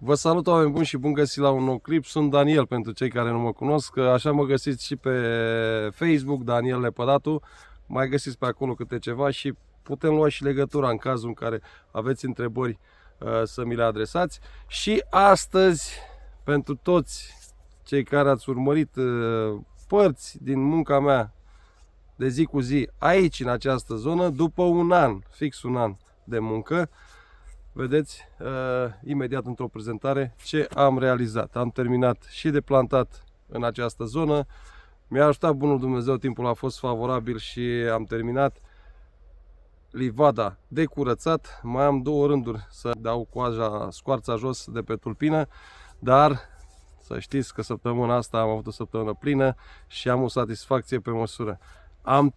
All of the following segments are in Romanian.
Vă salut, oameni buni, și bun găsit la un nou clip. Sunt Daniel, pentru cei care nu mă cunosc. Așa mă găsiți și pe Facebook, Daniel Lepădatu. Mai găsiți pe acolo câte ceva și putem lua și legătura în cazul în care aveți întrebări să mi le adresați. Și astăzi, pentru toți cei care ați urmărit părți din munca mea de zi cu zi aici, în această zonă, după un an, fix un an de muncă, vedeți imediat într-o prezentare ce am realizat. Am terminat și de plantat în această zonă. Mi-a ajutat bunul Dumnezeu, timpul a fost favorabil și am terminat. Livada de curățat. Mai am două rânduri să dau coaja, scoarța jos de pe tulpină, dar să știți că săptămâna asta am avut o săptămână plină și am o satisfacție pe măsură. Am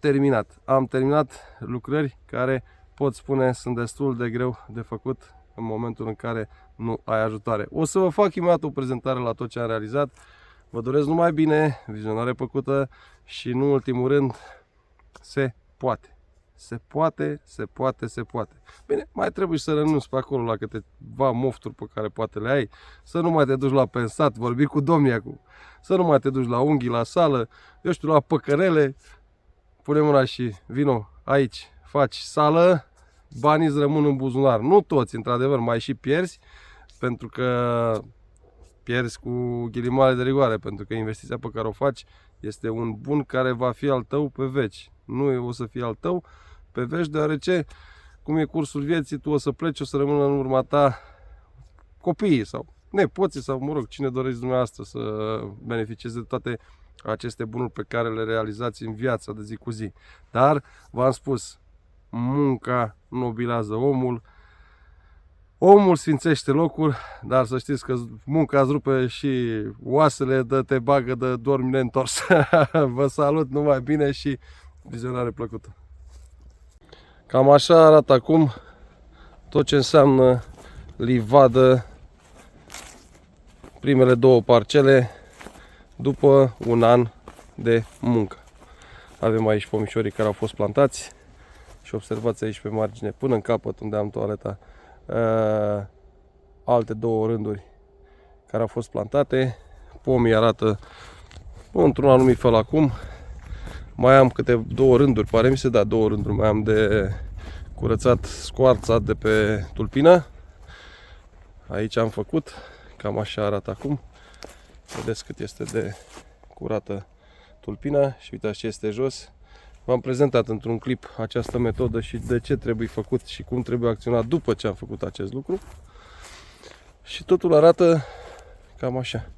terminat lucrări care, pot spune, sunt destul de greu de făcut în momentul în care nu ai ajutoare. O să vă fac imediat o prezentare la tot ce am realizat. Vă doresc numai bine, vizionare plăcută și, în ultimul rând, se poate. Se poate, se poate, se poate. Bine, mai trebuie să renunți pe acolo la câteva mofturi pe care poate le ai, să nu mai te duci la pensat, vorbi cu domnii acum, să nu mai te duci la unghii, la sală, eu știu, la păcărele. Pune mâna și vino aici, faci sală, banii îți rămân în buzunar. Nu toți, într-adevăr, mai și pierzi, pentru că pierzi cu ghilimale de rigoare, pentru că investiția pe care o faci este un bun care va fi al tău pe veci. Nu o să fie al tău pe veci, deoarece, cum e cursul vieții, tu o să pleci, o să rămână în urma ta copiii sau nepoții sau, mă rog, cine doriți dumneavoastră să beneficieze de toate aceste bunuri pe care le realizați în viața de zi cu zi. Dar, v-am spus, munca nobilează omul, omul sfințește locul, dar să știți că munca îți rupe și oasele, te bagă de dormi neîntors. Vă salut, numai bine și vizionare plăcută! Cam așa arată acum tot ce înseamnă livadă, primele două parcele, după un an de muncă. Avem aici pomișorii care au fost plantați și observați aici pe margine, până în capăt unde am toaleta, alte două rânduri care au fost plantate. Pomii arată într-un anumit fel acum. Mai am câte două rânduri, pare mi se, da, două rânduri mai am de curățat scoarța de pe tulpină. Aici am făcut, cam așa arată acum. Vedeți cât este de curată tulpina și uitați ce este jos. V-am prezentat într-un clip această metodă și de ce trebuie făcut și cum trebuie acționat după ce am făcut acest lucru. Și totul arată cam așa.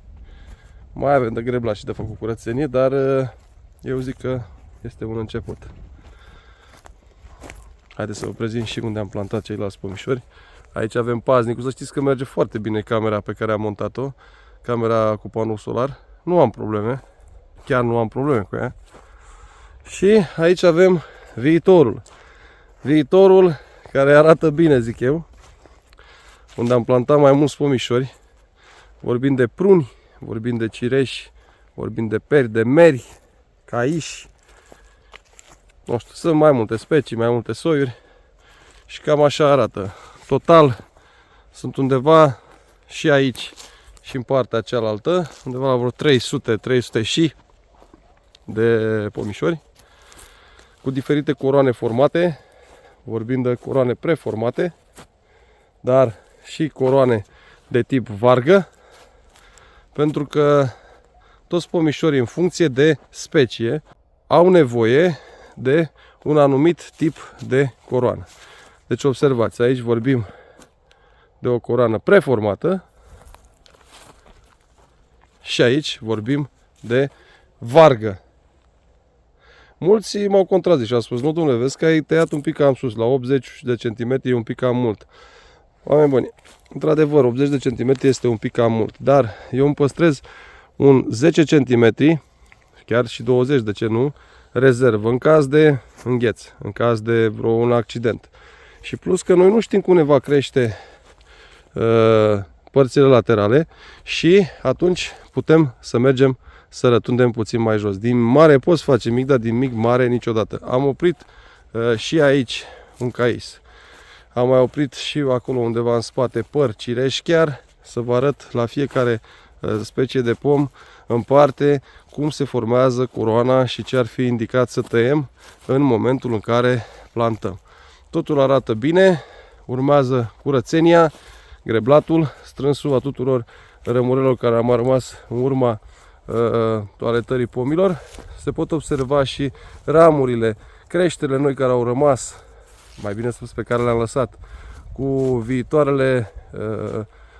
Mai avem de grebla și de făcut curățenie, dar eu zic că este un început. Haideți să vă prezint și unde am plantat ceilalți pomișori. Aici avem paznicul. Să știți că merge foarte bine camera pe care am montat-o. Camera cu panou solar. Nu am probleme. Chiar nu am probleme cu ea. Și aici avem viitorul. Viitorul care arată bine, zic eu. Unde am plantat mai mulți pomișori. Vorbim de pruni, vorbim de cireși, vorbim de peri, de meri, caiși. Nu știu, sunt mai multe specii, mai multe soiuri. Și cam așa arată. Total sunt undeva și aici și în partea cealaltă, undeva la vreo 300 și de pomișori, cu diferite coroane formate, vorbim de coroane preformate, dar și coroane de tip vargă, pentru că toți pomișorii, în funcție de specie, au nevoie de un anumit tip de coroană. Deci observați, aici vorbim de o coroană preformată și aici vorbim de vargă. Mulți m-au contrazis și au spus: nu, domnule, vezi că ai tăiat un pic cam sus, la 80 de centimetri e un pic cam mult. Oameni buni, într-adevăr, 80 de centimetri este un pic cam mult, dar eu îmi păstrez un 10 centimetri, chiar și 20, de ce nu, rezervă în caz de îngheț, în caz de un accident. Și plus că noi nu știm cum ne va crește părțile laterale și atunci putem să mergem să rătundem puțin mai jos. Din mare poți face mic, dar din mic mare niciodată. Am oprit și aici un cais. Am mai oprit și acolo undeva în spate păr cireși chiar, să vă arăt la fiecare specie de pom în parte cum se formează coroana și ce ar fi indicat să tăiem în momentul în care plantăm. Totul arată bine, urmează curățenia, greblatul, strânsul a tuturor rămurelor care au rămas în urma toaletării pomilor. Se pot observa și ramurile, creșterile noi care au rămas, mai bine spus pe care le-am lăsat, cu viitoarele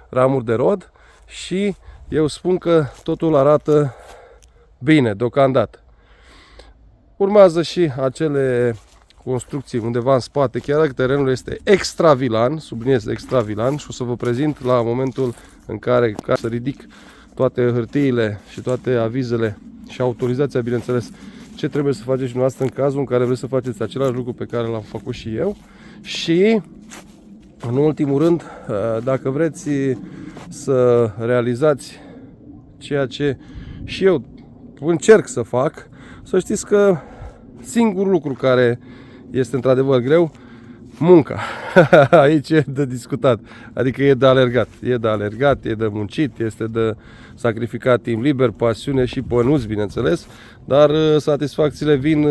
ramuri de rod și eu spun că totul arată bine deocamdată. Urmează și acele construcții undeva în spate, chiar dacă terenul este extravilan, subliniez extravilan, și o să vă prezint la momentul în care, ca să ridic toate hârtiile și toate avizele și autorizația, bineînțeles, ce trebuie să faceți și dumneavoastră în cazul în care vreți să faceți același lucru pe care l-am făcut și eu. Și, în ultimul rând, dacă vreți să realizați ceea ce și eu încerc să fac, să știți că singurul lucru care este într-adevăr greu, munca. Aici e de discutat. Adică e de alergat. E de alergat, e de muncit, este de sacrificat timp liber, pasiune și bănuți, bineînțeles. Dar satisfacțiile vin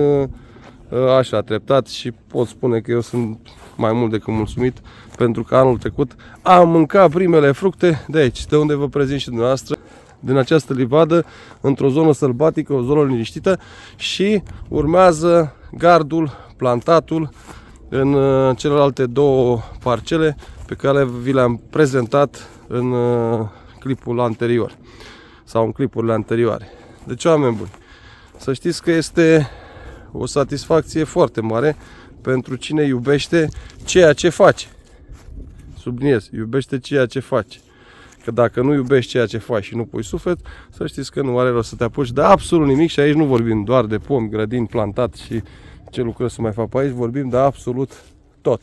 așa, treptat și pot spune că eu sunt mai mult decât mulțumit pentru că anul trecut am mâncat primele fructe de aici, de unde vă prezint și dumneavoastră, din această livadă, într-o zonă sălbatică, o zonă liniștită, și urmează gardul, plantatul în celelalte două parcele pe care vi le-am prezentat în clipul anterior sau în clipurile anterioare. Deci, oameni buni, să știți că este o satisfacție foarte mare pentru cine iubește ceea ce face. Subliniez, iubește ceea ce face. Că dacă nu iubești ceea ce faci și nu pui suflet, să știți că nu are rost să te apuci de absolut nimic. Și aici nu vorbim doar de pomi, grădini, plantat și ce lucrări să mai fac pe aici, vorbim de absolut tot.